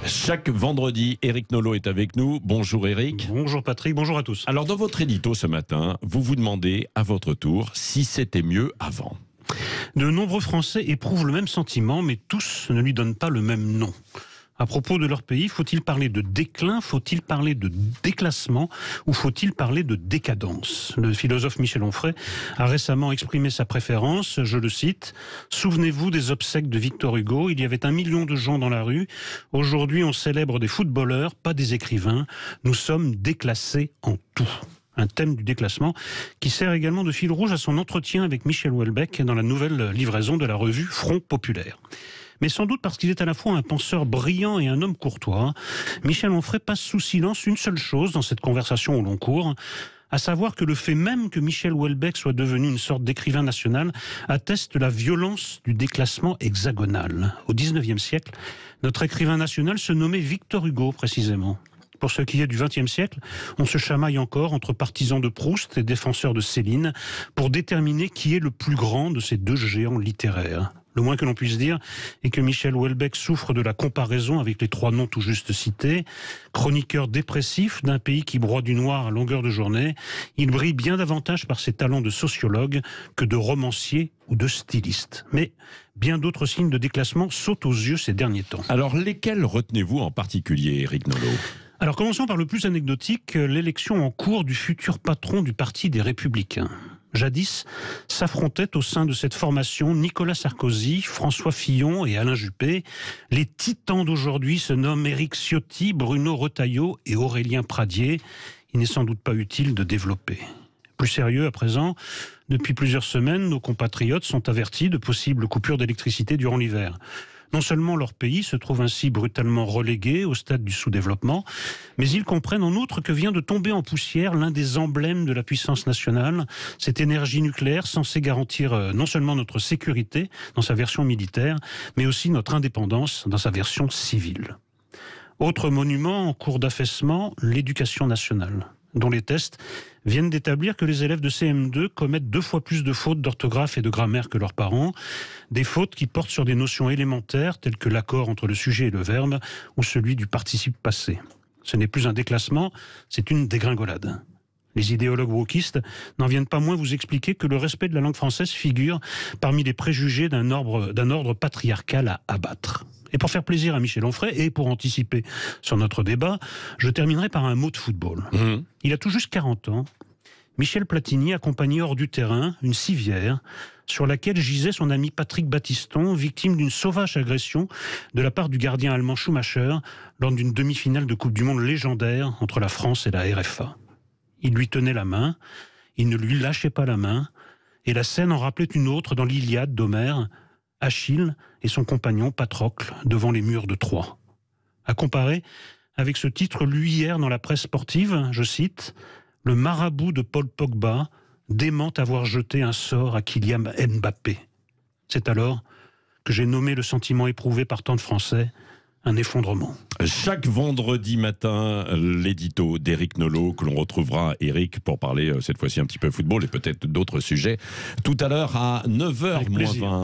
Chaque vendredi, Éric Nolot est avec nous. Bonjour Éric. Bonjour Patrick, bonjour à tous. Alors dans votre édito ce matin, vous vous demandez à votre tour si c'était mieux avant. De nombreux Français éprouvent le même sentiment, mais tous ne lui donnent pas le même nom. À propos de leur pays, faut-il parler de déclin, faut-il parler de déclassement ou faut-il parler de décadence? Le philosophe Michel Onfray a récemment exprimé sa préférence, je le cite, « Souvenez-vous des obsèques de Victor Hugo, il y avait 1 million de gens dans la rue. Aujourd'hui, on célèbre des footballeurs, pas des écrivains. Nous sommes déclassés en tout. » Un thème du déclassement qui sert également de fil rouge à son entretien avec Michel Houellebecq dans la nouvelle livraison de la revue Front Populaire. Mais sans doute parce qu'il est à la fois un penseur brillant et un homme courtois, Michel Onfray passe sous silence une seule chose dans cette conversation au long cours, à savoir que le fait même que Michel Houellebecq soit devenu une sorte d'écrivain national atteste la violence du déclassement hexagonal. Au XIXe siècle, notre écrivain national se nommait Victor Hugo précisément. Pour ce qui est du XXe siècle, on se chamaille encore entre partisans de Proust et défenseurs de Céline pour déterminer qui est le plus grand de ces deux géants littéraires. Le moins que l'on puisse dire est que Michel Houellebecq souffre de la comparaison avec les trois noms tout juste cités. Chroniqueur dépressif d'un pays qui broie du noir à longueur de journée, il brille bien davantage par ses talents de sociologue que de romancier ou de styliste. Mais bien d'autres signes de déclassement sautent aux yeux ces derniers temps. Alors lesquels retenez-vous en particulier, Éric Nolot ? Alors commençons par le plus anecdotique, l'élection en cours du futur patron du Parti des Républicains. Jadis, s'affrontaient au sein de cette formation Nicolas Sarkozy, François Fillon et Alain Juppé. Les titans d'aujourd'hui se nomment Éric Ciotti, Bruno Retailleau et Aurélien Pradier. Il n'est sans doute pas utile de développer. Plus sérieux à présent, depuis plusieurs semaines, nos compatriotes sont avertis de possibles coupures d'électricité durant l'hiver. Non seulement leur pays se trouve ainsi brutalement relégué au stade du sous-développement, mais ils comprennent en outre que vient de tomber en poussière l'un des emblèmes de la puissance nationale, cette énergie nucléaire censée garantir non seulement notre sécurité dans sa version militaire, mais aussi notre indépendance dans sa version civile. Autre monument en cours d'affaissement, l'éducation nationale, dont les tests viennent d'établir que les élèves de CM2 commettent 2 fois plus de fautes d'orthographe et de grammaire que leurs parents, des fautes qui portent sur des notions élémentaires telles que l'accord entre le sujet et le verbe ou celui du participe passé. Ce n'est plus un déclassement, c'est une dégringolade. Les idéologues wokistes n'en viennent pas moins vous expliquer que le respect de la langue française figure parmi les préjugés d'un ordre patriarcal à abattre. Et pour faire plaisir à Michel Onfray et pour anticiper sur notre débat, je terminerai par un mot de football. Il a tout juste 40 ans. Michel Platini accompagnait hors du terrain une civière sur laquelle gisait son ami Patrick Battiston, victime d'une sauvage agression de la part du gardien allemand Schumacher lors d'une demi-finale de Coupe du Monde légendaire entre la France et la RFA. Il lui tenait la main, il ne lui lâchait pas la main, et la scène en rappelait une autre dans l'Iliade d'Homère, Achille et son compagnon Patrocle devant les murs de Troie. À comparer avec ce titre lu hier dans la presse sportive, je cite, « Le marabout de Paul Pogba dément avoir jeté un sort à Kylian Mbappé ». C'est alors que j'ai nommé le sentiment éprouvé par tant de Français un effondrement. Chaque vendredi matin, l'édito d'Éric Nolot, que l'on retrouvera, Éric, pour parler cette fois-ci un petit peu football et peut-être d'autres sujets, tout à l'heure à 9h moins 20.